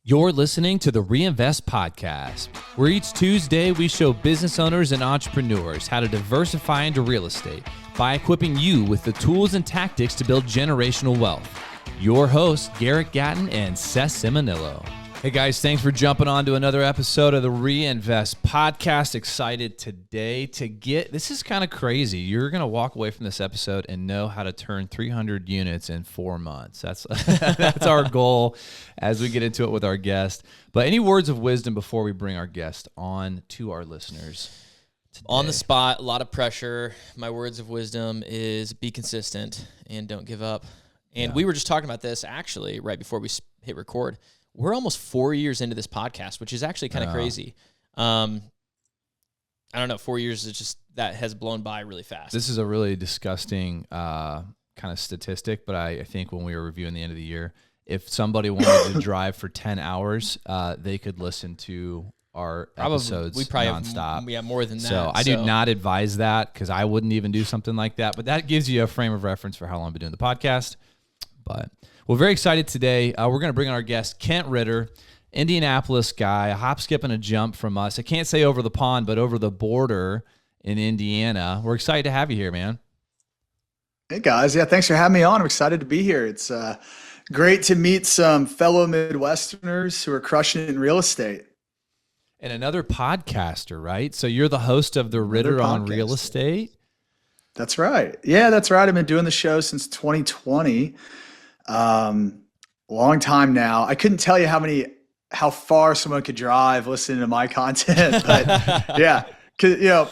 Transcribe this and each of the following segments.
You're listening to the Reinvest Podcast, where each Tuesday we show business owners and entrepreneurs how to diversify into real estate by equipping you with the tools and tactics to build generational wealth. Your hosts, Garrett Gatton and Seth Ciminillo. Hey guys, thanks for jumping on to another episode of the Reinvest Podcast. Excited today to this is kind of crazy. You're going to walk away from this episode and know how to turn 300 units in 4 months. That's our goal as we get into it with our guest. But any words of wisdom before we bring our guest on to our listeners today? On the spot, a lot of pressure. My words of wisdom is be consistent and don't give up. And we were just talking about this actually right before we hit record. We're almost 4 years into this podcast, which is actually kind of crazy. I don't know, 4 years is just, that has blown by really fast. This is a really disgusting kind of statistic, but I think when we were reviewing the end of the year, if somebody wanted to drive for 10 hours, they could listen to our episodes nonstop. We have more than that. So I do not advise that because I wouldn't even do something like that. But that gives you a frame of reference for how long I've been doing the podcast. But we're very excited today. We're going to bring on our guest, Kent Ritter, Indianapolis guy, a hop, skip, and a jump from us. I can't say over the pond, but over the border in Indiana. We're excited to have you here, man. Hey, guys. Yeah, thanks for having me on. I'm excited to be here. It's great to meet some fellow Midwesterners who are crushing it in real estate. And another podcaster, right? So you're the host of the Ritter on Real Estate? That's right. Yeah, that's right. I've been doing the show since 2020. Long time now. I couldn't tell you how far someone could drive listening to my content, but yeah,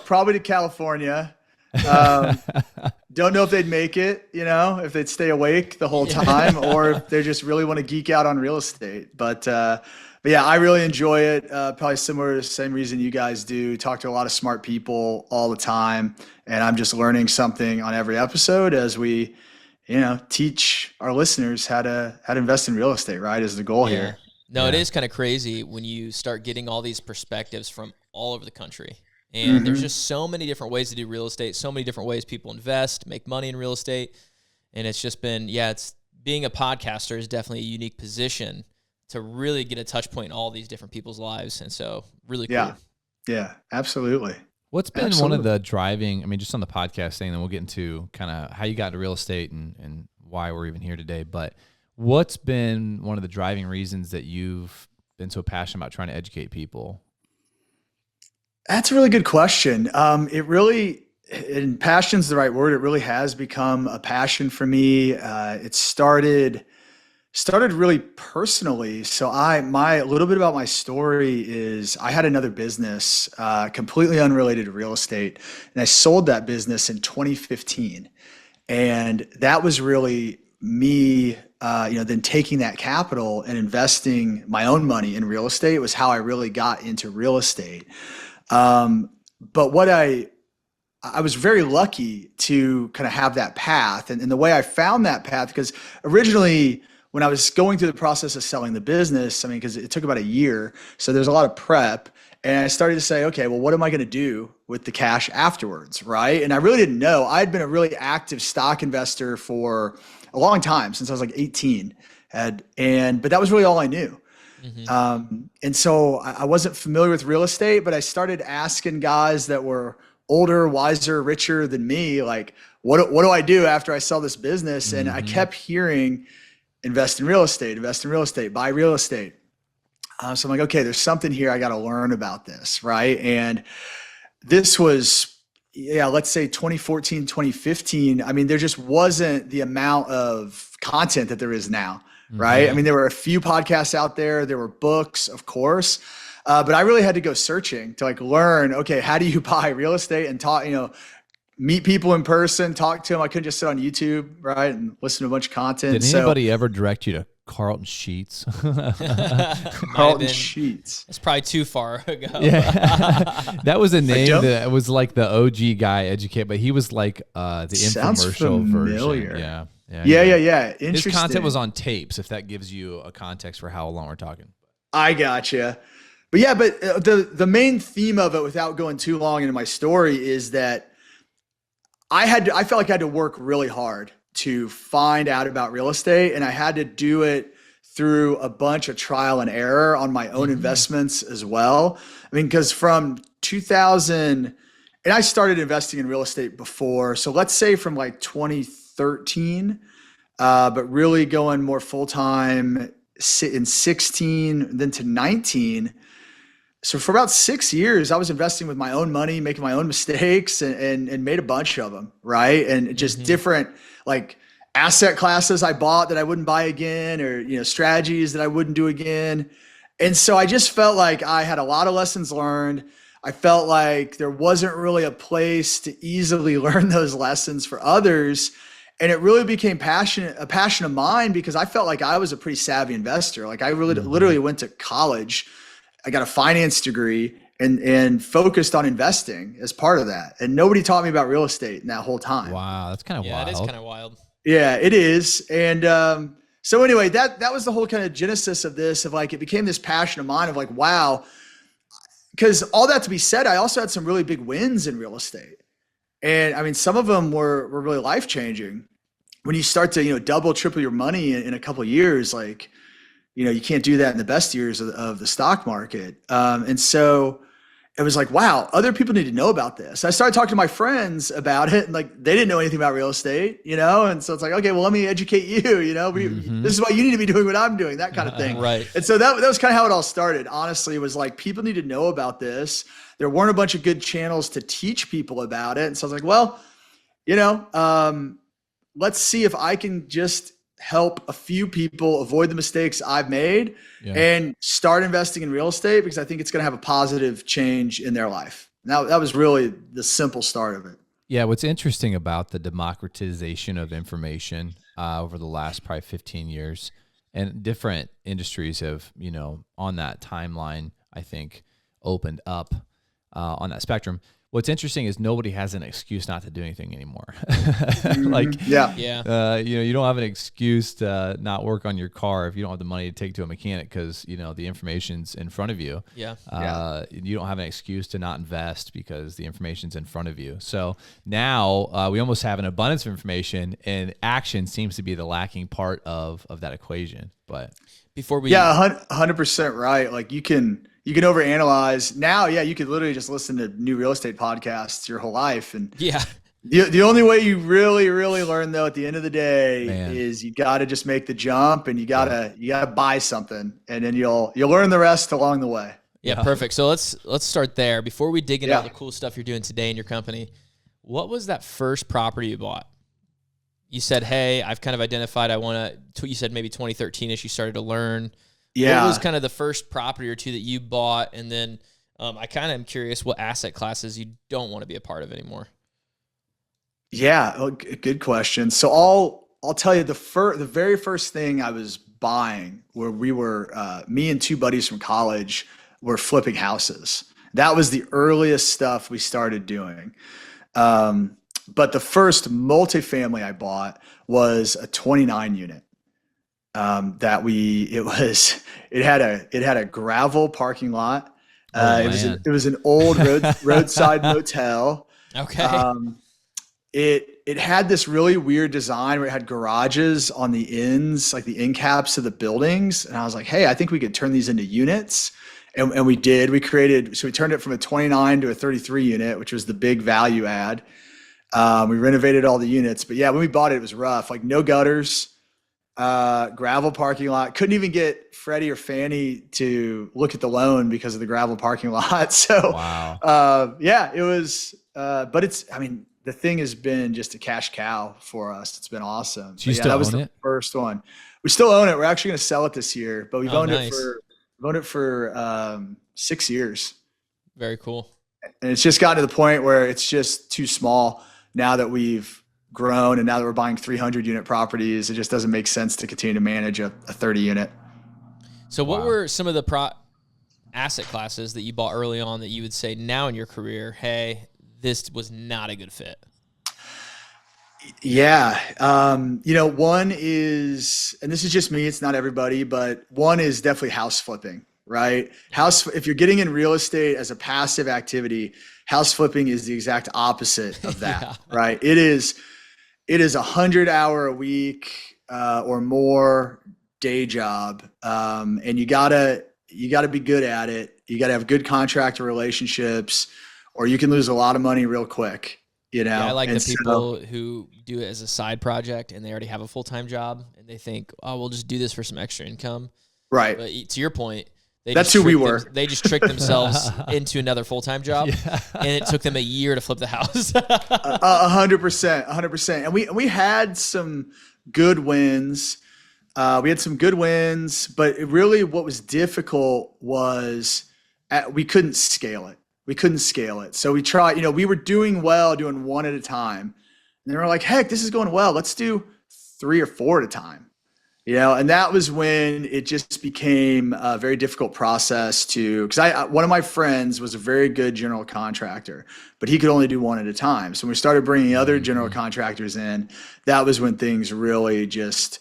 probably to California. Don't know if they'd make it, if they'd stay awake the whole time or if they just really want to geek out on real estate. But yeah, I really enjoy it. Probably similar to the same reason you guys do. Talk to a lot of smart people all the time. And I'm just learning something on every episode as we teach our listeners how to invest in real estate, right? Is the goal here. No, It is kind of crazy when you start getting all these perspectives from all over the country. And there's just so many different ways to do real estate, so many different ways people invest, make money in real estate. And it's just been, it's being a podcaster is definitely a unique position to really get a touch point in all these different people's lives. And so really cool. Yeah, absolutely. What's been one of the driving, just on the podcast thing, then we'll get into kind of how you got into real estate and why we're even here today. But what's been one of the driving reasons that you've been so passionate about trying to educate people? That's a really good question. And passion's the right word. It really has become a passion for me. It started really personally. So a little bit about my story is I had another business, completely unrelated to real estate. And I sold that business in 2015. And that was really me, then taking that capital and investing my own money in real estate was how I really got into real estate. But what I was very lucky to kind of have that path. And the way I found that path, because originally, when I was going through the process of selling the business, because it took about a year, so there's a lot of prep, and I started to say, okay, well, what am I going to do with the cash afterwards, right? And I really didn't know. I had been a really active stock investor for a long time, since I was like 18, but that was really all I knew. And so I wasn't familiar with real estate, but I started asking guys that were older, wiser, richer than me, like, what do I do after I sell this business? And I kept hearing, invest in real estate, buy real estate. So I'm like, okay, there's something here. I got to learn about this, right? And this was, let's say 2014, 2015. There just wasn't the amount of content that there is now, right? There were a few podcasts out there. There were books, of course. But I really had to go searching to learn, okay, how do you buy real estate and talk, meet people in person, talk to them. I couldn't just sit on YouTube, right, and listen to a bunch of content. Did anybody ever direct you to Carlton Sheets? Carlton Sheets. It's probably too far ago. Yeah. That was a name that was like the OG guy educate, but he was like the infomercial version. Yeah. Interesting. His content was on tapes, if that gives you a context for how long we're talking. I gotcha. But the main theme of it, without going too long into my story, is that I felt like I had to work really hard to find out about real estate, and I had to do it through a bunch of trial and error on my own investments as well. I mean, because from 2000, and I started investing in real estate before. So let's say from like 2013, but really going more full time in 16, then to 19. So for about 6 years, I was investing with my own money, making my own mistakes, and made a bunch of them, right? And just different like asset classes I bought that I wouldn't buy again, or strategies that I wouldn't do again. And so I just felt like I had a lot of lessons learned. I felt like there wasn't really a place to easily learn those lessons for others. And it really became a passion of mine, because I felt like I was a pretty savvy investor. Like I really literally went to college. I got a finance degree and focused on investing as part of that. And nobody taught me about real estate in that whole time. Wow. That's kind of wild. Yeah, it is kind of wild. Yeah, it is. And so anyway, that was the whole kind of genesis of this, of like, it became this passion of mine of like, wow. Because all that to be said, I also had some really big wins in real estate. And I mean, some of them were really life-changing. When you start to, double, triple your money in a couple of years, like, you can't do that in the best years of the stock market. And so it was like, wow, other people need to know about this. I started talking to my friends about it, and like, they didn't know anything about real estate, and so it's like, okay, well, let me educate you, this is why you need to be doing what I'm doing, that kind of thing. Right. And so that was kind of how it all started. Honestly, it was like, people need to know about this. There weren't a bunch of good channels to teach people about it. And so I was like, well, let's see if I can just help a few people avoid the mistakes I've made and start investing in real estate, because I think it's going to have a positive change in their life. Now, that was really the simple start of it. Yeah. What's interesting about the democratization of information over the last probably 15 years, and different industries have, on that timeline, I think, opened up on that spectrum. What's interesting is nobody has an excuse not to do anything anymore. You don't have an excuse to not work on your car if you don't have the money to take to a mechanic, because the information's in front of you. You don't have an excuse to not invest because the information's in front of you. So now we almost have an abundance of information, and action seems to be the lacking part of that equation. But before we 100% right. Like you can overanalyze now. Yeah. You could literally just listen to new real estate podcasts your whole life. And the only way you really, really learn, though, at the end of the day, is you got to just make the jump, and you gotta buy something, and then you'll learn the rest along the way. Yeah. Perfect. So let's start there. Before we dig into all the cool stuff you're doing today in your company, what was that first property you bought? You said, hey, I've kind of identified, you said maybe 2013-ish, you started to learn. Yeah. What was kind of the first property or two that you bought? And then I kind of am curious what asset classes you don't want to be a part of anymore. Yeah, good question. So I'll tell you the very first thing I was buying, where we were, me and two buddies from college were flipping houses. That was the earliest stuff we started doing. But the first multifamily I bought was a 29 unit. It had a gravel parking lot. It was an old roadside motel. Okay. It had this really weird design where it had garages on the ends, like the end caps of the buildings. And I was like, hey, I think we could turn these into units. And we did. We turned it from a 29 to a 33 unit, which was the big value add. We renovated all the units, but yeah, when we bought it, it was rough. Like no gutters. Gravel parking lot. Couldn't even get Freddie or Fannie to look at the loan because of the gravel parking lot. So, wow. It was, but the thing has been just a cash cow for us. It's been awesome. So that was the first one. We still own it. We're actually going to sell it this year, but we've owned it for 6 years. Very cool. And it's just gotten to the point where it's just too small now that we've grown, and now that we're buying 300 unit properties, it just doesn't make sense to continue to manage a 30 unit. So what were some of the asset classes that you bought early on that you would say now in your career, hey, this was not a good fit? Yeah. One is, and this is just me, it's not everybody, but one is definitely house flipping, right? If you're getting in real estate as a passive activity, house flipping is the exact opposite of that, right? It is 100 hour a week or more day job, and you gotta be good at it. You gotta have good contractor relationships, or you can lose a lot of money real quick. Yeah, I like the people who do it as a side project and they already have a full-time job and they think, oh, we'll just do this for some extra income. Right. But to your point, that's who we were. They just tricked themselves into another full-time job, and it took them a year to flip the house. 100%. And we had some good wins. But really what was difficult was we couldn't scale it. So we tried, we were doing well, doing one at a time. And they were like, heck, this is going well. Let's do 3 or 4 at a time. And that was when it just became a very difficult process because one of my friends was a very good general contractor, but he could only do one at a time. So when we started bringing other general contractors in, that was when things really just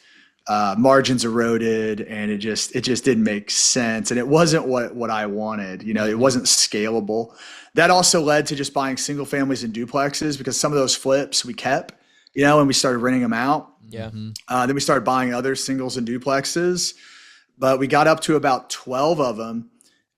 margins eroded, and it just didn't make sense. And it wasn't what I wanted. It wasn't scalable. That also led to just buying single families and duplexes, because some of those flips we kept, and we started renting them out. Yeah. Then we started buying other singles and duplexes, but we got up to about 12 of them.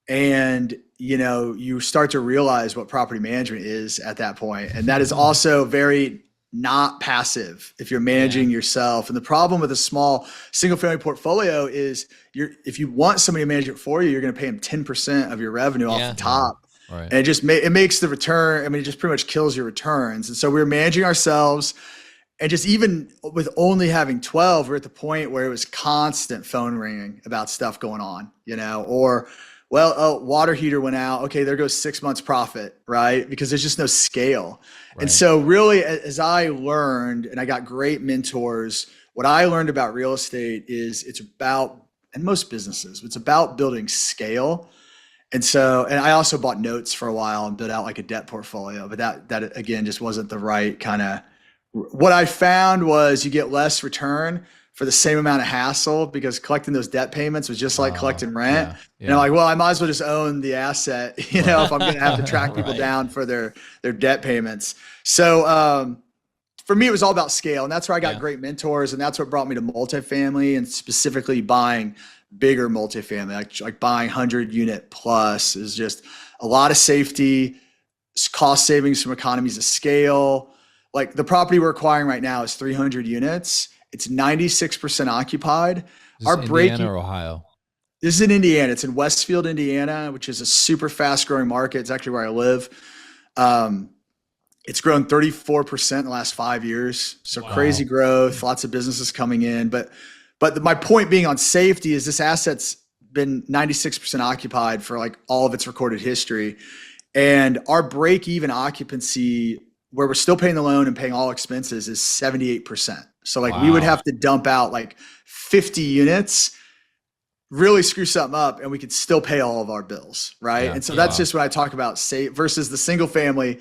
And, you start to realize what property management is at that point. And that is also very not passive if you're managing yourself. And the problem with a small single family portfolio is if you want somebody to manage it for you, you're going to pay them 10% of your revenue off the top. Right. And it makes the return. It just pretty much kills your returns. And so we were managing ourselves. And just even with only having 12, we're at the point where it was constant phone ringing about stuff going on, or, water heater went out. Okay, there goes 6 months profit, right? Because there's just no scale. Right. And so really, as I learned, and I got great mentors, what I learned about real estate is it's about building scale. And I also bought notes for a while and built out like a debt portfolio, but that again, just wasn't the right kind of. What I found was you get less return for the same amount of hassle, because collecting those debt payments was just like collecting rent. Yeah. And I'm like, well, I might as well just own the asset, if I'm going to have to track people down for their debt payments. So for me, it was all about scale. And that's where I got great mentors. And that's what brought me to multifamily, and specifically buying bigger multifamily, like buying 100 unit plus is just a lot of safety, cost savings from economies of scale. Like the property we're acquiring right now is 300 units. It's 96% occupied. Is this Indiana or Ohio? This is in Indiana. It's in Westfield, Indiana, which is a super fast growing market. It's actually where I live. It's grown 34% in the last 5 years. So crazy growth, lots of businesses coming in. But my point being on safety is this asset's been 96% occupied for like all of its recorded history. And our break even occupancy, where we're still paying the loan and paying all expenses, is 78%. So like we would have to dump out like 50 units, really screw something up, and we could still pay all of our bills. Right. And so that's just what I talk about, safe versus the single family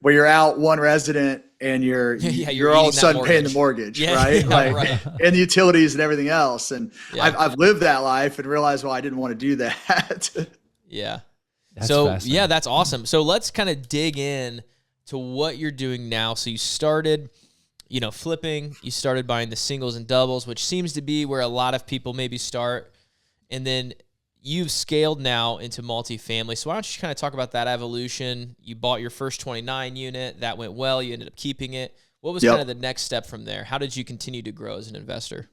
where you're out one resident and you're all of a sudden paying the mortgage, right? And the utilities and everything else. And I've lived that life and realized, well, I didn't want to do that. That's awesome. So let's kind of dig in to what you're doing now. So you started, flipping, you started buying the singles and doubles, which seems to be where a lot of people maybe start. And then you've scaled now into multifamily. So why don't you kind of talk about that evolution? You bought your first 29 unit. That went well. You ended up keeping it. What was kind of the next step from there? How did you continue to grow as an investor?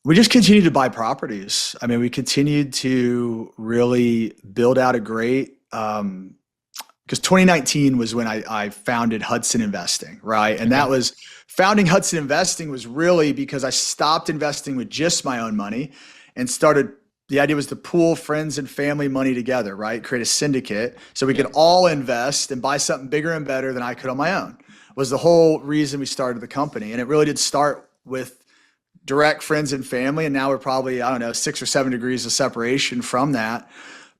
We just continued to buy properties. I mean, we continued to really build out a great, because 2019 was when I founded Hudson Investing, right? And that was, founding Hudson Investing was really because I stopped investing with just my own money and the idea was to pool friends and family money together, right? Create a syndicate so we could all invest and buy something bigger and better than I could on my own, was the whole reason we started the company. And it really did start with direct friends and family. And now we're probably, 6 or 7 degrees of separation from that.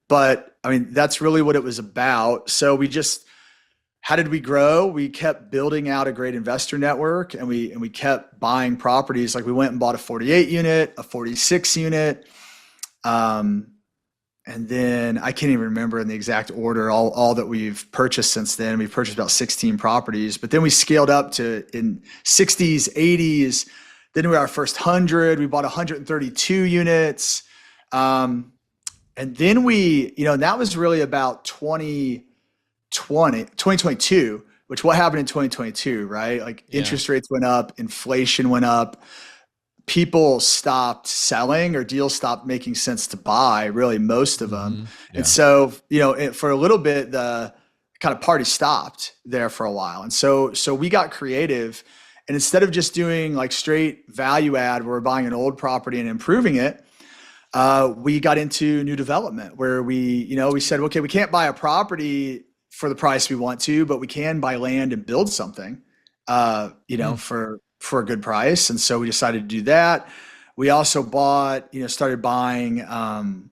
But I mean, that's really what it was about. So how did we grow? We kept building out a great investor network, and we kept buying properties. Like we went and bought a 48 unit, a 46 unit. And then I can't even remember in the exact order, all that we've purchased since then. We've purchased about 16 properties, but then we scaled up to in 60s, 80s. Then we got our first 100. We bought 132 units. And then and that was really about 2022, which what happened in 2022, right? Like interest rates went up, inflation went up, people stopped selling or deals stopped making sense to buy, really most of them. And so, for a little bit, the kind of party stopped there for a while. And so we got creative, and instead of just doing like straight value add where we're buying an old property and improving it, we got into new development where we said, okay, we can't buy a property for the price we want to, but we can buy land and build something, for a good price. And so we decided to do that. We also started buying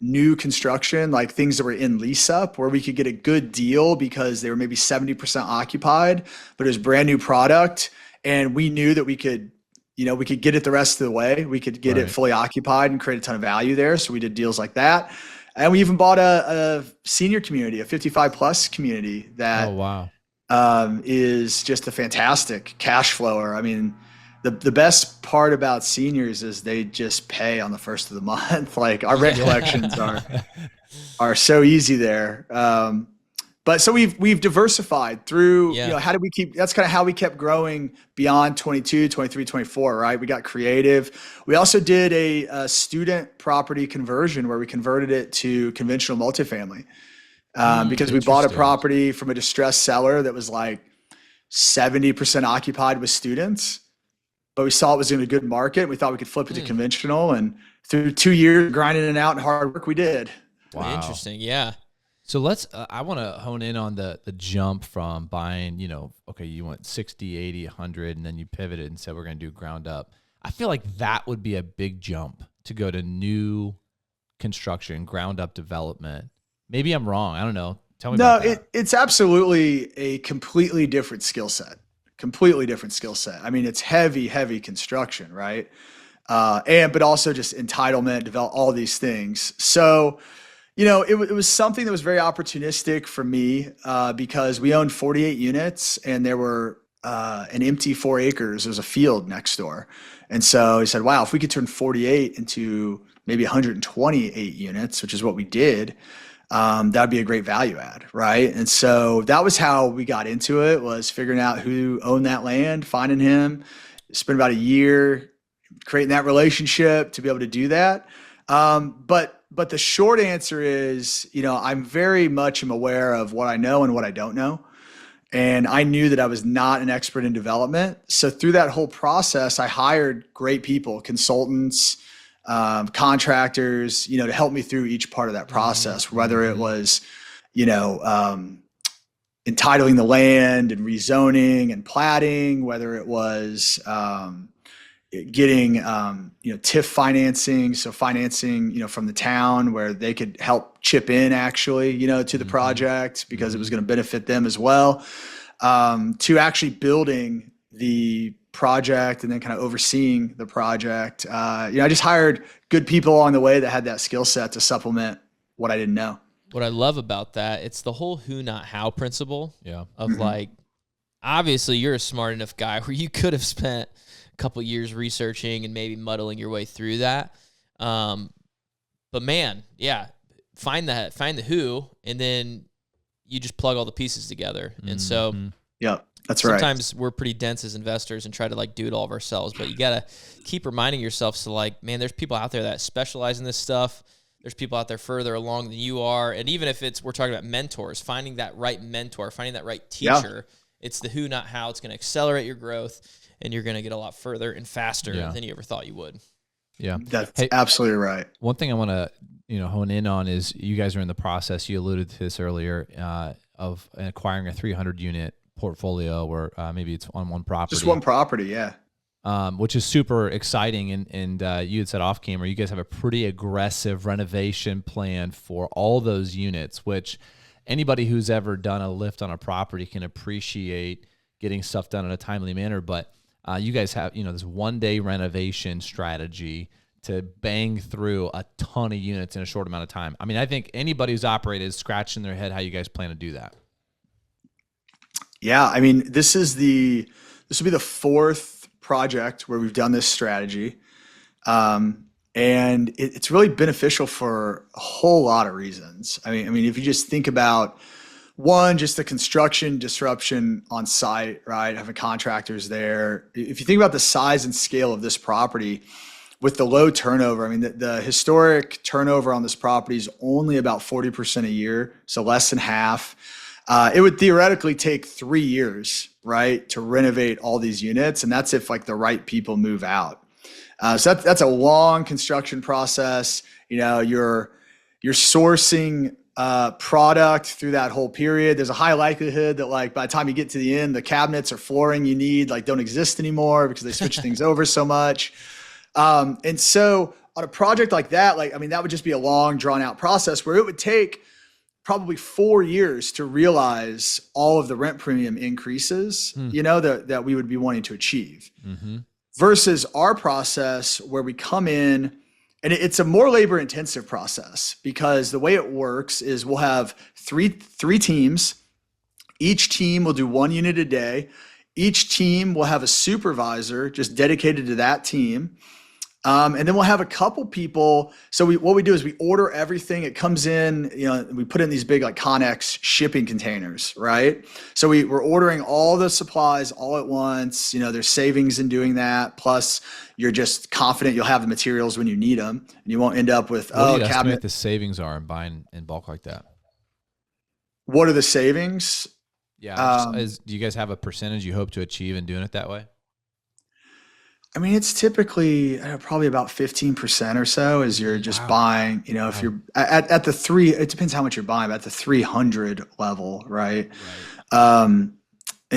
new construction, like things that were in lease up where we could get a good deal because they were maybe 70% occupied, but it was brand new product. And we knew that we could get it the rest of the way. We could get it fully occupied and create a ton of value there. So we did deals like that. And we even bought a senior community, a 55 plus community that is just a fantastic cash flower. I mean, the best part about seniors is they just pay on the first of the month. Like our rent collections are so easy there. But so we've diversified through, how did we that's kind of how we kept growing beyond 22, 23, 24, right? We got creative. We also did a student property conversion where we converted it to conventional multifamily. Because we bought a property from a distressed seller that was like 70% occupied with students, but we saw it was in a good market. We thought we could flip it to conventional, and through 2 years grinding it out and hard work, we did. Wow. Interesting. Yeah. So I want to hone in on the jump from buying, you went 60, 80, 100, and then you pivoted and said, we're going to do ground up. I feel like that would be a big jump to go to new construction, ground up development. Maybe I'm wrong. I don't know. Tell me about that. It's absolutely a completely different skill set. I mean, it's heavy construction, right? But also just entitlement, develop all these things. So, it was something that was very opportunistic for me because we owned 48 units and there were an empty 4 acres. There was a field next door. And so he said, wow, if we could turn 48 into maybe 128 units, which is what we did, that'd be a great value add, right? And so that was how we got into it, was figuring out who owned that land, finding him, spent about a year creating that relationship to be able to do that. But the short answer is, I'm very much aware of what I know and what I don't know. And I knew that I was not an expert in development. So through that whole process, I hired great people, consultants, contractors, to help me through each part of that process, whether it was, entitling the land and rezoning and platting, whether it was, getting, TIF financing. So financing, from the town where they could help chip in actually, to the project because it was going to benefit them as well, to actually building the project and then kind of overseeing the project. I just hired good people along the way that had that skill set to supplement what I didn't know. What I love about that, it's the whole who, not how principle of like, obviously you're a smart enough guy where you could have spent a couple years researching and maybe muddling your way through that. But man, find the who, and then you just plug all the pieces together. And so, that's right. Sometimes we're pretty dense as investors and try to like do it all of ourselves, but you got to keep reminding yourself. So like, man, there's people out there that specialize in this stuff. There's people out there further along than you are. And even if we're talking about mentors, finding that right mentor, finding that right teacher, it's the who, not how. It's going to accelerate your growth, and you're going to get a lot further and faster than you ever thought you would. Yeah. That's absolutely right. One thing I want to, hone in on is you guys are in the process, you alluded to this earlier, of acquiring a 300 unit portfolio where maybe it's on one property. Just one property, which is super exciting. And you had said off camera, you guys have a pretty aggressive renovation plan for all those units, which anybody who's ever done a lift on a property can appreciate getting stuff done in a timely manner. But you guys have, this 1 day renovation strategy to bang through a ton of units in a short amount of time. I mean, I think anybody who's operated is scratching their head how you guys plan to do that. Yeah, I mean, this will be the fourth project where we've done this strategy. And it's really beneficial for a whole lot of reasons. I mean, if you just think about one, just the construction disruption on site, right? Having contractors there. If you think about the size and scale of this property with the low turnover, I mean, the historic turnover on this property is only about 40% a year, so less than half. It would theoretically take 3 years, right, to renovate all these units. And that's if like the right people move out. So that's a long construction process. You're sourcing product through that whole period. There's a high likelihood that like by the time you get to the end, the cabinets or flooring you need like don't exist anymore because they switch things over so much. And so on a project like that, that would just be a long drawn out process where it would take probably 4 years to realize all of the rent premium increases, that we would be wanting to achieve. Mm-hmm. Versus our process where we come in, and it's a more labor intensive process because the way it works is we'll have three teams. Each team will do 1 unit a day. Each team will have a supervisor just dedicated to that team. And then we'll have a couple people. So what we do is we order everything. It comes in, we put in these big like Connex shipping containers, right? So we're ordering all the supplies all at once. There's savings in doing that. Plus you're just confident you'll have the materials when you need them and you won't end up with, what do you estimate the savings are in buying in bulk like that? What are the savings? Yeah. Do you guys have a percentage you hope to achieve in doing it that way? I mean, it's typically probably about 15% or so as you're just buying, if you're at the it depends how much you're buying, but at the 300 level, right? And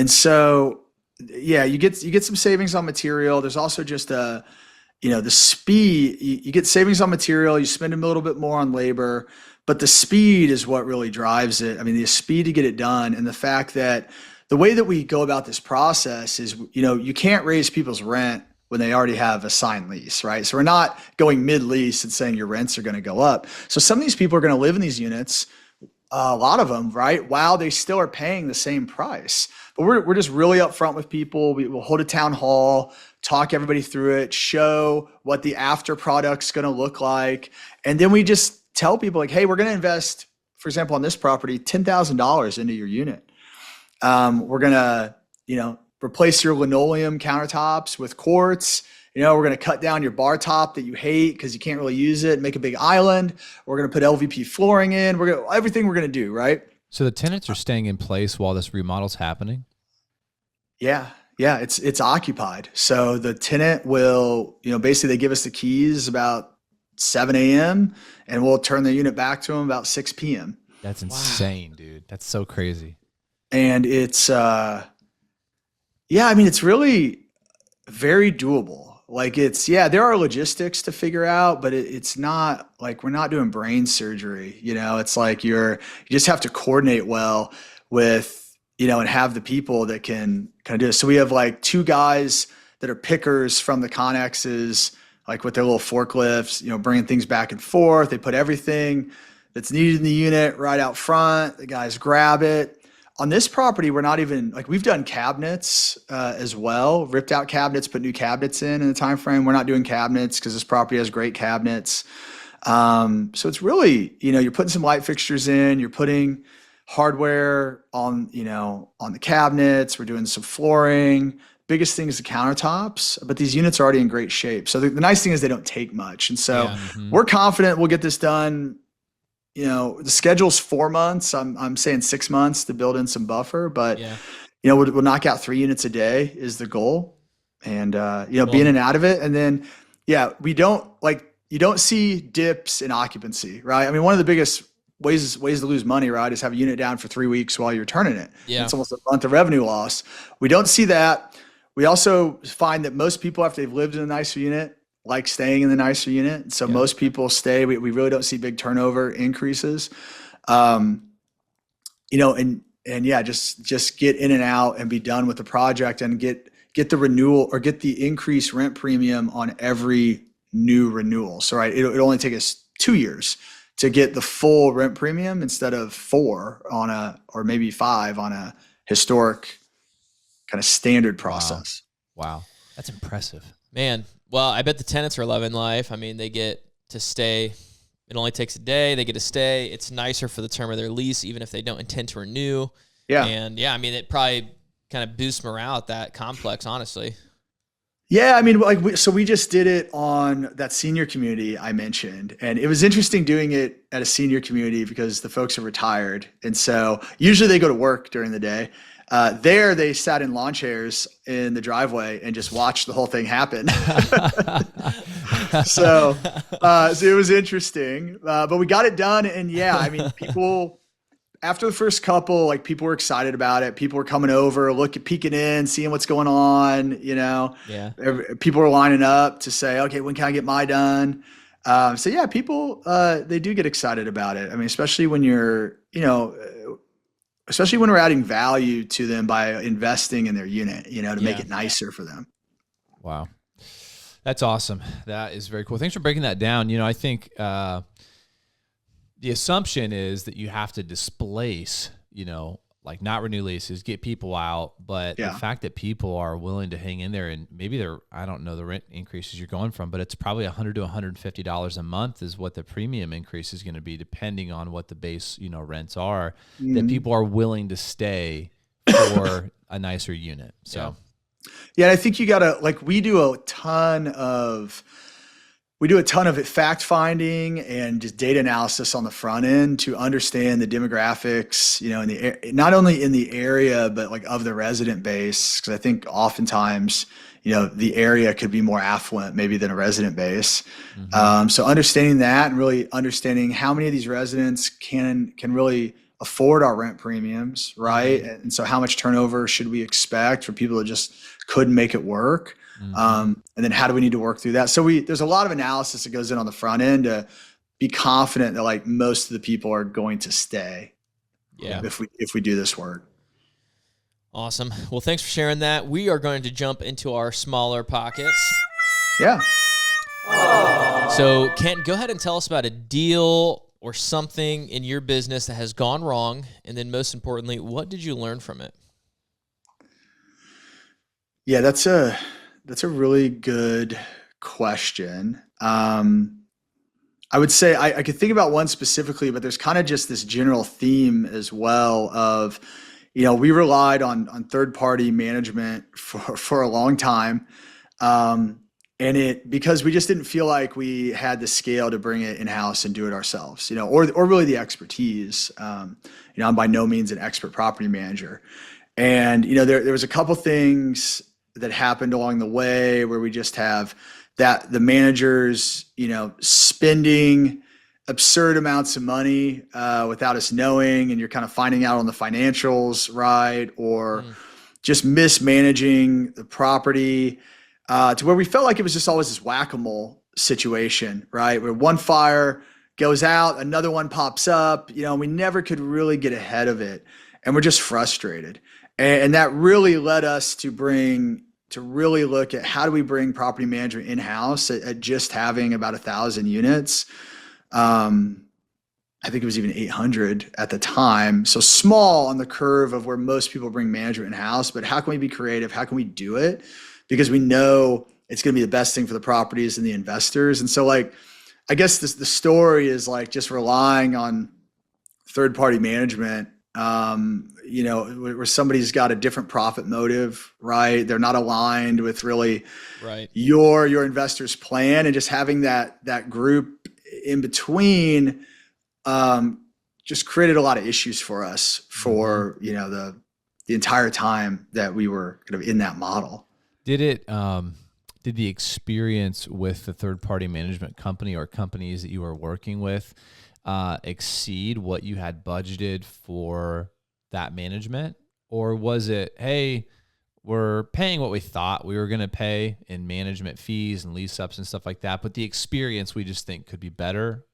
so, yeah, you get some savings on material. There's also just the speed, you get savings on material, you spend a little bit more on labor, but the speed is what really drives it. I mean, the speed to get it done and the fact that the way that we go about this process is, you can't raise people's rent when they already have a signed lease, right? So we're not going mid-lease and saying your rents are going to go up. So some of these people are going to live in these units, a lot of them, right? While they still are paying the same price. But we're just really upfront with people. We'll hold a town hall, talk everybody through it, show what the after product's going to look like. And then we just tell people like, hey, we're going to invest, for example, on this property, $10,000 into your unit. We're going to, replace your linoleum countertops with quartz. We're going to cut down your bar top that you hate because you can't really use it and make a big island. We're going to put LVP flooring in. Everything we're going to do, right? So the tenants are staying in place while this remodel's happening? Yeah. It's occupied. So the tenant will, basically they give us the keys about 7 a.m. and we'll turn the unit back to them about 6 p.m. That's insane, dude. That's so crazy. And it's, it's really very doable. Like there are logistics to figure out, but it's not like we're not doing brain surgery. It's like you just have to coordinate well with, and have the people that can kind of do it. So we have like 2 guys that are pickers from the Connexes, like with their little forklifts, bringing things back and forth. They put everything that's needed in the unit right out front. The guys grab it. On this property, we're not even we've done cabinets as well, ripped out cabinets, put new cabinets in the time frame. We're not doing cabinets because this property has great cabinets. So it's really, you're putting some light fixtures in, you're putting hardware on the cabinets. We're doing some flooring. Biggest thing is the countertops, but these units are already in great shape. So the nice thing is they don't take much. And so we're confident we'll get this done. The schedule's 4 months. I'm saying 6 months to build in some buffer, but we'll knock out 3 units a day is the goal, and be in and out of it. And then you don't see dips in occupancy, right? I mean, one of the biggest ways to lose money, right, is have a unit down for 3 weeks while you're turning it. Yeah, it's almost a month of revenue loss. We don't see that. We also find that most people, after they've lived in a nicer unit, like staying in the nicer unit. So most people stay. We really don't see big turnover increases. Just get in and out and be done with the project and get the renewal or get the increased rent premium on every new renewal. So it only take us 2 years to get the full rent premium instead of 4 or maybe 5 on a historic kind of standard process. Wow. That's impressive. Man, well, I bet the tenants are loving life. I mean, they get to stay. It only takes a day. They get to stay. It's nicer for the term of their lease, even if they don't intend to renew. Yeah. And I mean, it probably kind of boosts morale at that complex, honestly. Yeah, I mean, we just did it on that senior community I mentioned, and it was interesting doing it at a senior community because the folks are retired, and so usually they go to work during the day. There, they sat in lawn chairs in the driveway and just watched the whole thing happen. So it was interesting, but we got it done, and yeah, I mean, people. After the first couple, like people were excited about it. People were coming over, peeking in, seeing what's going on. Yeah. People were lining up to say, okay, when can I get my done? So yeah, people, they do get excited about it. I mean, especially when especially when we're adding value to them by investing in their unit, to make it nicer for them. Wow. That's awesome. That is very cool. Thanks for breaking that down. I think, the assumption is that you have to displace, like not renew leases, get people out. But the fact that people are willing to hang in there, and maybe I don't know the rent increases you're going from, but it's probably $100 to $150 a month is what the premium increase is going to be, depending on what the base, rents are, that people are willing to stay for a nicer unit. So, yeah, I think you got to, we do a ton of fact finding and just data analysis on the front end to understand the demographics, not only in the area, but of the resident base. Cause I think oftentimes, the area could be more affluent maybe than a resident base. So understanding that and really understanding how many of these residents can really afford our rent premiums, right? And so how much turnover should we expect for people that just couldn't make it work? And then how do we need to work through that? So there's a lot of analysis that goes in on the front end to be confident that most of the people are going to stay. If we do this work. Awesome. Well, thanks for sharing that. We are going to jump into our smaller pockets. Yeah. So Kent, go ahead and tell us about a deal or something in your business that has gone wrong. And then most importantly, what did you learn from it? Yeah, that's a really good question. I would say I could think about one specifically, but there's kind of just this general theme as well of, we relied on third-party management for a long time. And because we just didn't feel like we had the scale to bring it in-house and do it ourselves, or really the expertise. I'm by no means an expert property manager. And, there was a couple things that happened along the way where we just have the managers, spending absurd amounts of money without us knowing, and you're kind of finding out on the financials, right? Or just mismanaging the property to where we felt like it was just always this whack-a-mole situation, right? Where one fire goes out, another one pops up, we never could really get ahead of it. And we're just frustrated. And that really led us to really look at how do we bring property management in-house at just having about 1,000 units. I think it was even 800 at the time. So small on the curve of where most people bring management in-house, but how can we be creative? How can we do it? Because we know it's going to be the best thing for the properties and the investors. And so I guess the story is just relying on third-party management, where somebody's got a different profit motive, right? They're not aligned with really your investor's plan, and just having that group in between just created a lot of issues for us for, the entire time that we were kind of in that model. Did the experience with the third-party management company or companies that you were working with exceed what you had budgeted for that management? Or was it, hey, we're paying what we thought we were going to pay in management fees and lease ups and stuff like that, but the experience we just think could be better?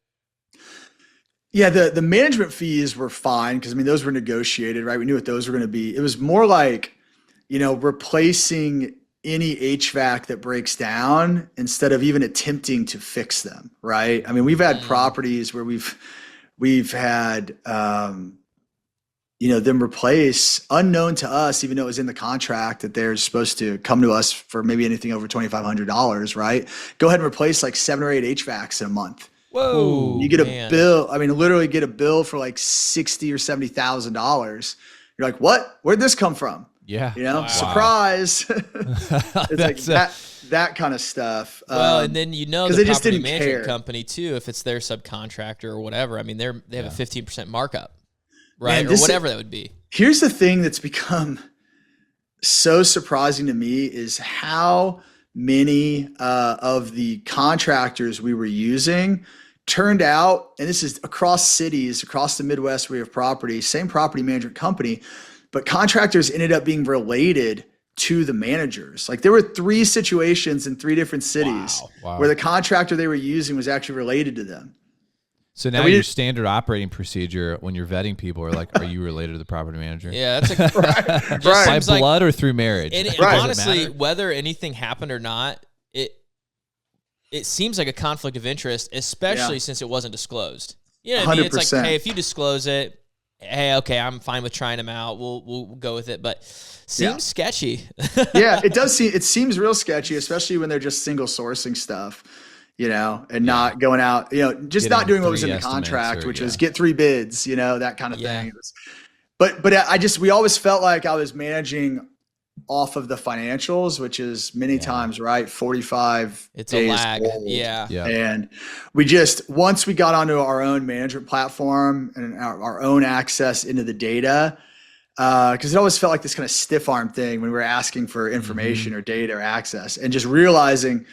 Yeah, the management fees were fine because, those were negotiated, right? We knew what those were going to be. It was more like, replacing any HVAC that breaks down instead of even attempting to fix them, right? We've had properties where we've had, them replace, unknown to us, even though it was in the contract that they're supposed to come to us for maybe anything over $2,500, right? Go ahead and replace like 7 or 8 HVACs in a month. Whoa, You get a man. bill. I mean, literally get a bill for like $60,000 or $70,000. You're like, what? Where'd this come from? Yeah. Wow. Surprise. It's like that kind of stuff. Well, and then the they just property didn't management care. company too, if it's their subcontractor or whatever. I mean, they have a 15% markup, Man, right? Or whatever that would be. Here's the thing that's become so surprising to me is how many of the contractors we were using turned out, and this is across cities, across the Midwest, we have property, same property management company, but contractors ended up being related to the managers. Like there were 3 situations in 3 different cities where the contractor they were using was actually related to them. So now your standard operating procedure when you're vetting people are like, are you related to the property manager? Yeah, that's a right. By blood or through marriage? And honestly, whether anything happened or not, it seems like a conflict of interest, especially since it wasn't disclosed. You know what I mean? It's like, hey, if you disclose it, hey, okay, I'm fine with trying them out. We'll go with it, but seems sketchy. Yeah, it does seem. It seems real sketchy, especially when they're just single sourcing stuff, and not going out, just not doing what was in the contract, which was get 3 bids, that kind of thing. But we always felt like I was managing off of the financials, which is many times, right? 45 it's days a lag. old. Yeah. And once we got onto our own management platform and our own access into the data, because it always felt like this kind of stiff arm thing when we were asking for information or data or access, and just realizing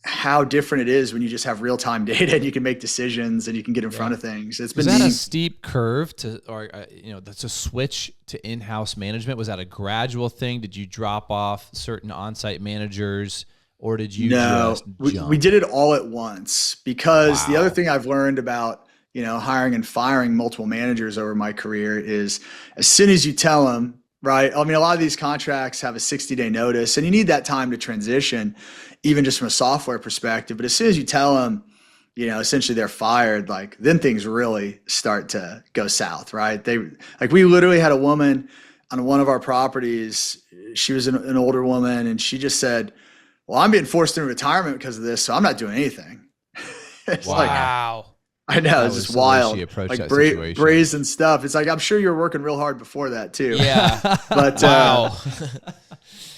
how different it is when you just have real time data and you can make decisions and you can get in front of things. It's been Was that a steep curve that's a switch to in-house management? Was that a gradual thing? Did you drop off certain on-site managers, or did you just jump? We did it all at once, because the other thing I've learned about hiring and firing multiple managers over my career is, as soon as you tell them, right? I mean, a lot of these contracts have a 60-day notice, and you need that time to transition, even just from a software perspective. But as soon as you tell them, essentially they're fired, like then things really start to go south, right? We literally had a woman on one of our properties. She was an older woman, and she just said, well, I'm being forced into retirement because of this, so I'm not doing anything. Wow. I know, it's just wild, like brazen stuff. It's like, I'm sure you were working real hard before that too. Yeah. But,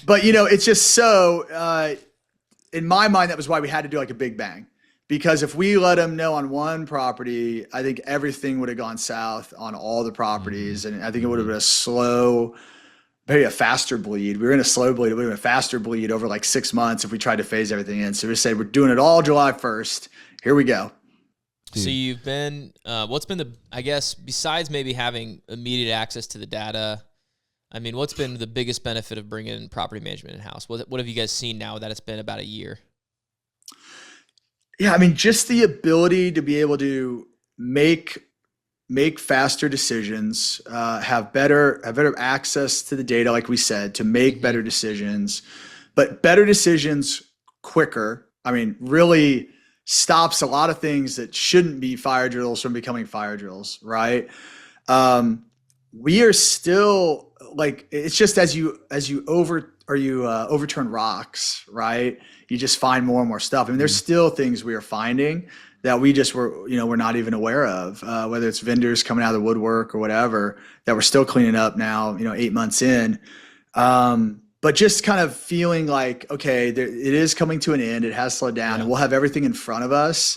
but it's just so, in my mind, that was why we had to do like a big bang, because if we let them know on one property, I think everything would have gone south on all the properties. And I think it would have been maybe a faster bleed. We were in a slow bleed. It would have been a faster bleed over like 6 months if we tried to phase everything in. So we said, we're doing it all July 1st. Here we go. So you've been, what's been I guess, besides maybe having immediate access to the data, I mean, what's been the biggest benefit of bringing property management in-house? What have you guys seen now that it's been about a year? Yeah, I mean, just the ability to be able to make faster decisions, have better access to the data, like we said, to make better decisions, but better decisions quicker. I mean, really stops a lot of things that shouldn't be fire drills from becoming fire drills, right? We are still like, it's just as you overturn rocks, right? You just find more and more stuff. I mean, there's still things we are finding that we're not even aware of, whether it's vendors coming out of the woodwork or whatever, that we're still cleaning up now, 8 months in. But just kind of feeling like, okay, it is coming to an end. It has slowed down, and we'll have everything in front of us.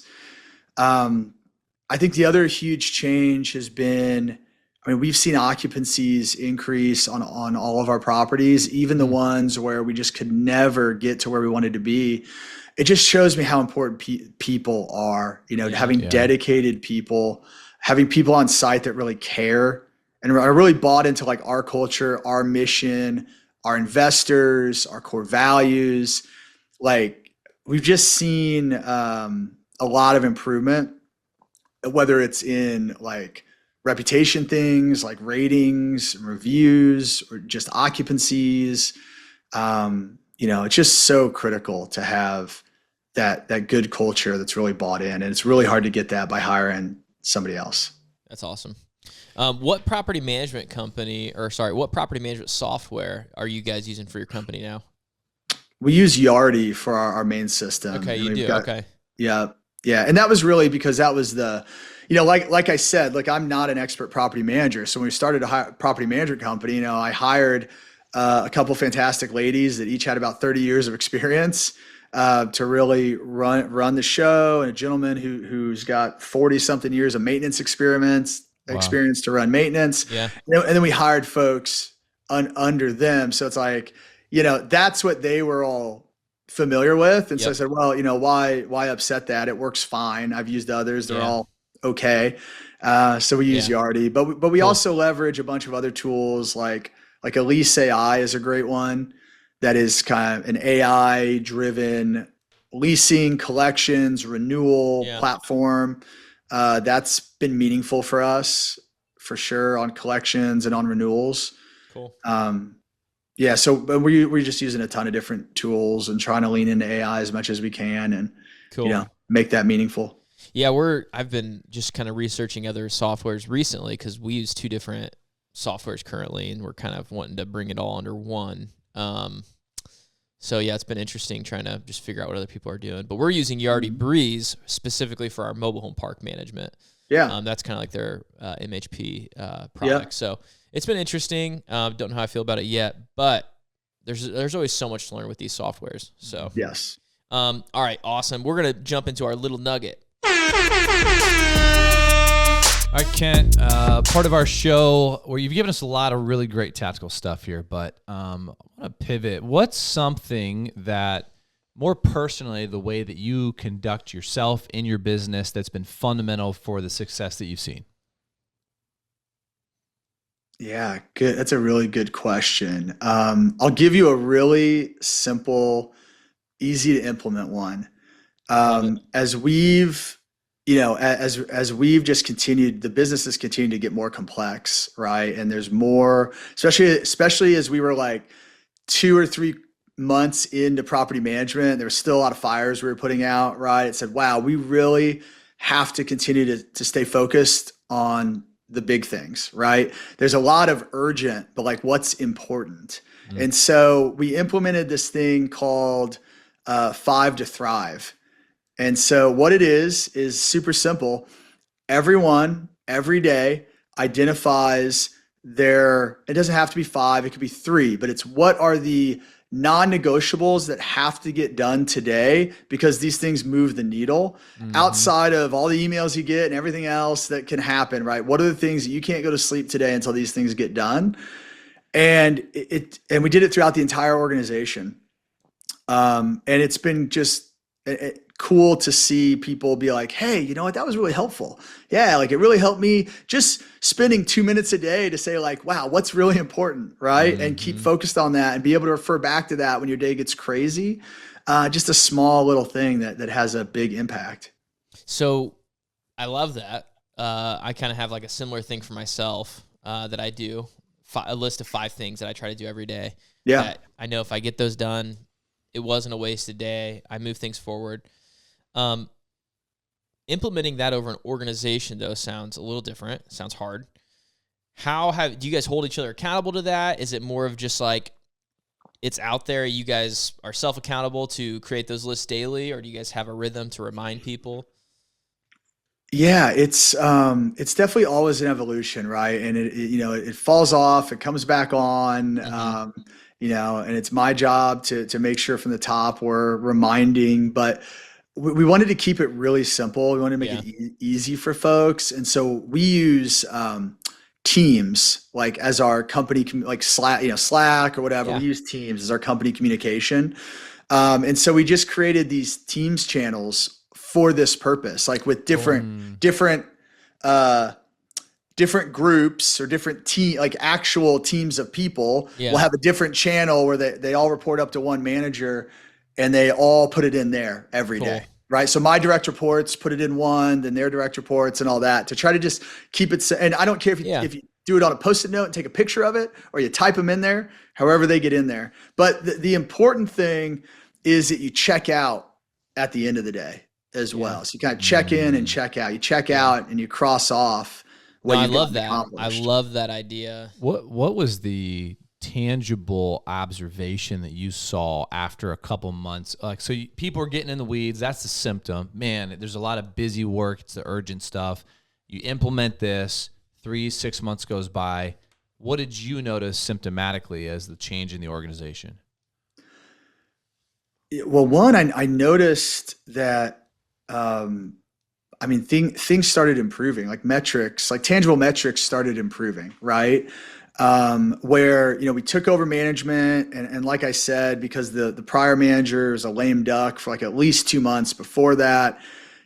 I think the other huge change has been, we've seen occupancies increase on all of our properties, even the ones where we just could never get to where we wanted to be. It just shows me how important people are, having dedicated people, having people on site that really care and are really bought into like our culture, our mission, our investors, our core values. Like, we've just seen a lot of improvement, whether it's in like reputation things like ratings, reviews, or just occupancies. It's just so critical to have that good culture that's really bought in, and it's really hard to get that by hiring somebody else. That's awesome. What property management what property management software are you guys using for your company now? We use Yardi for our main system. Okay, and you do. Okay. Yeah. Yeah. And that was really because that was like I said, like I'm not an expert property manager. So when we started a property management company, I hired a couple fantastic ladies that each had about 30 years of experience to really run the show, and a gentleman who's got 40 something years of maintenance experience to run maintenance. Yeah. And then we hired folks under them. So it's like, that's what they were all familiar with. And so I said, well, why upset that? It works fine. I've used others. They're all okay. So we use Yardi, but we also leverage a bunch of other tools like Elise AI is a great one that is kind of an AI driven leasing, collections, renewal platform. That's been meaningful for us for sure on collections and on renewals. Cool. So we're just using a ton of different tools and trying to lean into AI as much as we can and, make that meaningful. Yeah, I've been just kind of researching other softwares recently because we use two different softwares currently, and we're kind of wanting to bring it all under one. So yeah, it's been interesting trying to just figure out what other people are doing. But we're using Yardi Breeze specifically for our mobile home park management. Yeah. That's kind of like their MHP product. So it's been interesting. Don't know how I feel about it yet, but there's always so much to learn with these softwares. So yes. All right, awesome. We're gonna jump into our little nugget. All right, Kent, part of our show where you've given us a lot of really great tactical stuff here, but I want to pivot. What's something that more personally, the way that you conduct yourself in your business that's been fundamental for the success that you've seen? Yeah, good. That's a really good question. I'll give you a really simple, easy to implement one. As we've just continued, the business has continued to get more complex, right? And there's more, especially as we were like 2 or 3 months into property management, there was still a lot of fires we were putting out, right? It said, wow, we really have to continue to stay focused on the big things, right? There's a lot of urgent, but like what's important. Mm-hmm. And so we implemented this thing called 5 to Thrive. And so what it is super simple. Everyone, every day identifies it doesn't have to be 5, it could be 3, but it's what are the non-negotiables that have to get done today because these things move the needle outside of all the emails you get and everything else that can happen, right? What are the things that you can't go to sleep today until these things get done? And we did it throughout the entire organization. And it's been just cool to see people be like, hey, you know what? That was really helpful. Yeah. Like it really helped me just spending 2 minutes a day to say like, wow, what's really important. Right. And keep focused on that and be able to refer back to that when your day gets crazy. Just a small little thing that has a big impact. So I love that. I kind of have like a similar thing for myself that I do, a list of 5 things that I try to do every day. Yeah. That I know if I get those done, it wasn't a wasted day. I move things forward. Implementing that over an organization though sounds a little different. Sounds hard. Do you guys hold each other accountable to that? Is it more of just like it's out there, you guys are self-accountable to create those lists daily, or do you guys have a rhythm to remind people? Yeah, it's definitely always an evolution, right? And it falls off, it comes back on, and it's my job to make sure from the top we're reminding, but we wanted to keep it really simple. We wanted to make it easy for folks. And so we use Teams like as our company, like Slack or whatever. Yeah. We use Teams as our company communication. And so we just created these Teams channels for this purpose, like with different groups or different like actual teams of people. We'll have a different channel where they all report up to one manager and they all put it in there every day. Right. So my direct reports put it in one, then their direct reports and all that to try to just keep it. And I don't care if you do it on a Post-it note and take a picture of it or you type them in there, however they get in there. But the important thing is that you check out at the end of the day as well. So you kind of check in and check out. You check out and you cross off what No, I you've love gotten that. I accomplished. love that idea. What was the tangible observation that you saw after a couple months? Like, so people are getting in the weeds. That's the symptom. Man, there's a lot of busy work. It's the urgent stuff. You implement this, 3-6 months goes by. What did you notice symptomatically as the change in the organization? Well, one, I noticed that, things started improving, like metrics, like tangible metrics started improving, right? Where, we took over management and like I said, because the prior manager was a lame duck for like at least 2 months before that,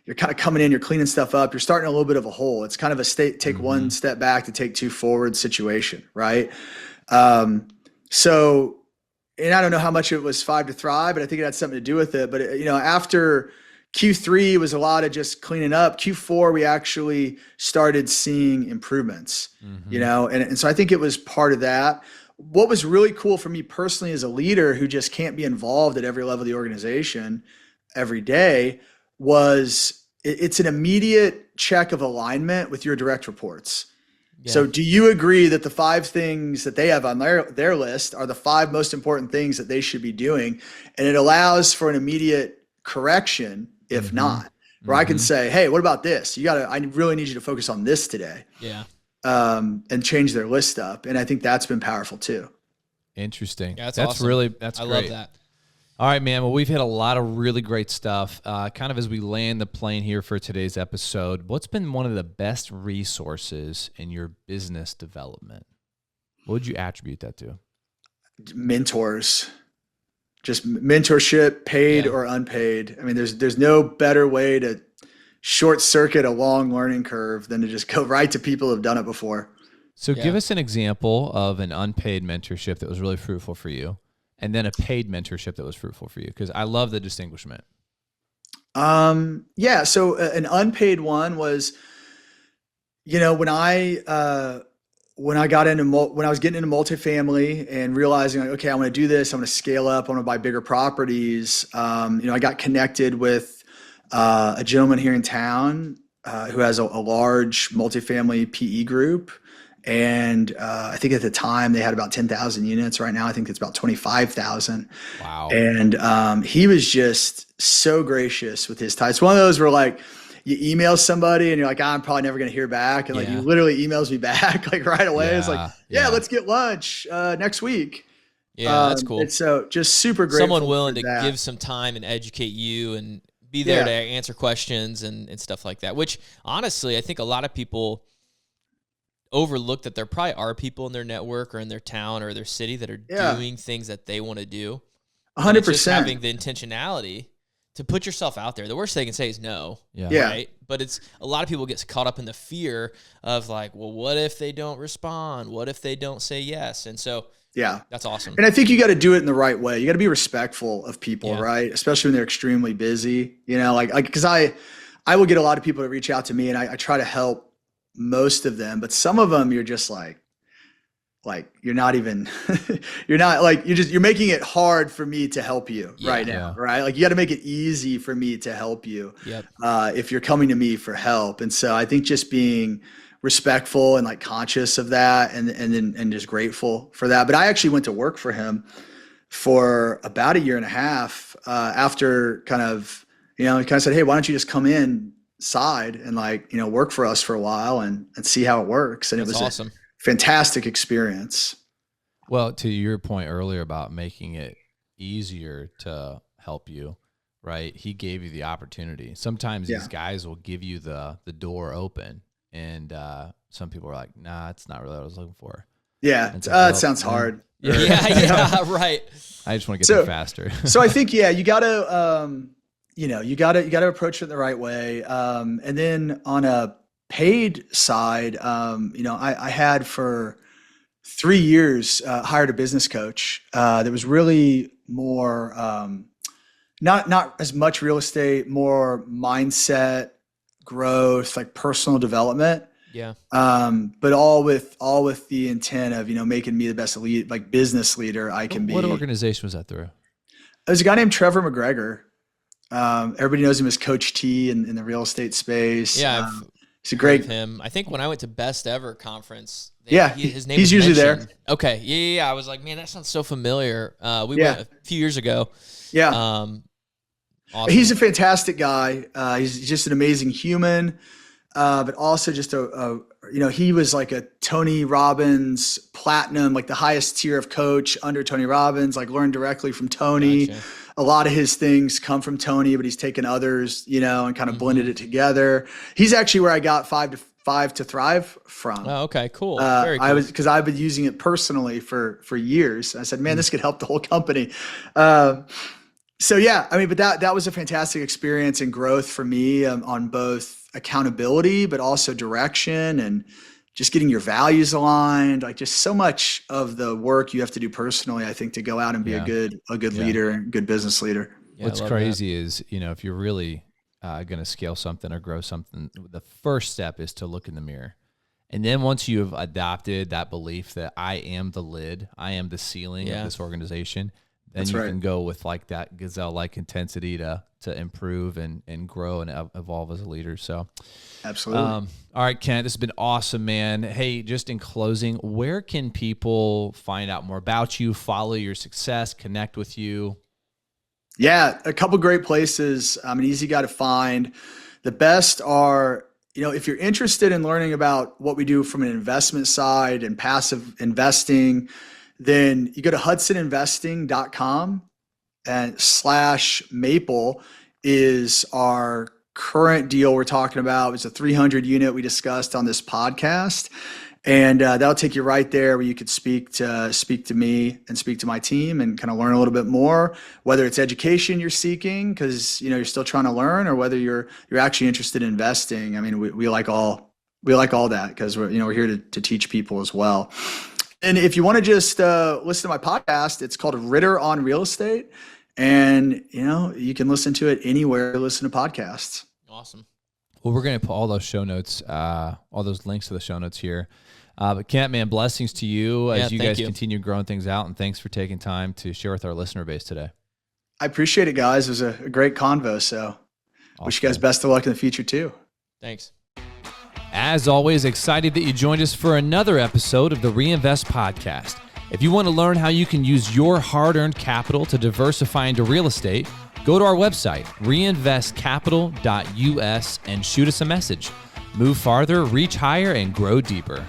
you're kind of coming in, you're cleaning stuff up, you're starting a little bit of a hole. It's kind of a take one step back to take two forward situation, right? So, and I don't know how much it was Five to Thrive, but I think it had something to do with it. But, after Q3 was a lot of just cleaning up. Q4, we actually started seeing improvements, and so I think it was part of that. What was really cool for me personally as a leader who just can't be involved at every level of the organization every day was it's an immediate check of alignment with your direct reports. Yeah. So do you agree that the 5 things that they have on their list are the 5 most important things that they should be doing? And it allows for an immediate correction if not, where I can say, hey, what about this? I really need you to focus on this today. Yeah. And change their list up. And I think that's been powerful too. Interesting. Yeah, that's awesome. That's great. I love that. All right, man. Well, we've hit a lot of really great stuff. Kind of as we land the plane here for today's episode, what's been one of the best resources in your business development? What would you attribute that to? Mentors. Just mentorship, paid or unpaid. I mean, there's no better way to short circuit a long learning curve than to just go right to people who've done it before. So give us an example of an unpaid mentorship that was really fruitful for you, and then a paid mentorship that was fruitful for you, because I love the distinguishment. So an unpaid one was, when I was getting into multifamily and realizing like, okay, I want to do this, I want to scale up, I want to buy bigger properties. I got connected with a gentleman here in town who has a large multifamily PE group. And I think at the time they had about 10,000 units. Right now, I think it's about 25,000. Wow. And he was just so gracious with his time. It's one of those where like, you email somebody and you're like, I'm probably never going to hear back. And like, he literally emails me back like right away. It's like, let's get lunch next week. Yeah, that's cool. And so just super grateful. Someone willing to give some time and educate you and be there to answer questions and stuff like that, which honestly, I think a lot of people overlook that there probably are people in their network or in their town or their city that are doing things that they want to do. 100%. Just having the intentionality to put yourself out there. The worst they can say is no. Yeah. Right. But it's a lot of people get caught up in the fear of like, well, what if they don't respond? What if they don't say yes? And so, that's awesome. And I think you got to do it in the right way. You got to be respectful of people, right? Especially when they're extremely busy, cause I will get a lot of people to reach out to me and I try to help most of them, but some of them you're just like you're not even you're making it hard for me to help you right now, right? Like you got to make it easy for me to help you if you're coming to me for help. And so I think just being respectful and like conscious of that and just grateful for that. But I actually went to work for him for about a year and a half after he kind of said, hey, why don't you just come inside and work for us for a while and see how it works. And That's it was awesome. Fantastic experience. Well, to your point earlier about making it easier to help you, right? He gave you the opportunity. Sometimes these guys will give you the door open, and some people are like, nah, it's not really what I was looking for. Yeah, it sounds hard. Yeah, right. I just want to get there faster. So I think, you gotta, you gotta approach it the right way. And then on a paid side, I had for 3 years hired a business coach that was really more not as much real estate, more mindset, growth, like personal development. Yeah. But all with the intent of making me the best business leader I can be. What organization was that through? There's a guy named Trevor McGregor. Everybody knows him as Coach T in the real estate space. Yeah. He's a great him. I think when I went to Best Ever conference, his name he's was usually mentioned. there. Okay, yeah. I was like, man, that sounds so familiar. We went a few years ago. Yeah. Awesome. He's a fantastic guy. He's just an amazing human, but also just he was like a Tony Robbins platinum, like the highest tier of coach under Tony Robbins, like learned directly from Tony. Gotcha. A lot of his things come from Tony, but he's taken others, and kind of blended it together. He's actually where I got Five to Thrive from. Oh, okay, cool. Very cool. Because I've been using it personally for years. I said, man, this could help the whole company. So yeah, I mean, but that was a fantastic experience and growth for me on both accountability, but also direction and just getting your values aligned. Like just so much of the work you have to do personally, I think, to go out and be a good leader and good business leader. Yeah, what's crazy is, if you're really going to scale something or grow something, the first step is to look in the mirror. And then once you've adopted that belief that I am the lid, I am the ceiling of this organization, then you can go with like that gazelle-like intensity to improve and grow and evolve as a leader. So absolutely. All right, Kent, this has been awesome, man. Hey, just in closing, where can people find out more about you, follow your success, connect with you? Yeah, a couple great places. I'm an easy guy to find. The best are, if you're interested in learning about what we do from an investment side and passive investing, then you go to HudsonInvesting.com and /Maple is our current deal we're talking about. It's a 300 unit we discussed on this podcast. And that'll take you right there where you could speak to me and speak to my team and kind of learn a little bit more, whether it's education you're seeking because you're still trying to learn, or whether you're actually interested in investing. I mean, we like all that because we're here to teach people as well. And if you want to just listen to my podcast, it's called Ritter on Real Estate. And, you can listen to it anywhere you listen to podcasts. Awesome. Well, we're going to put all those show notes, all those links to the show notes here. But Kent, man, blessings to you as you guys continue growing things out. And thanks for taking time to share with our listener base today. I appreciate it, guys. It was a great convo. So wish you guys best of luck in the future too. Thanks. As always, excited that you joined us for another episode of the Reinvest Podcast. If you want to learn how you can use your hard-earned capital to diversify into real estate, go to our website, reinvestcapital.us, and shoot us a message. Move farther, reach higher, and grow deeper.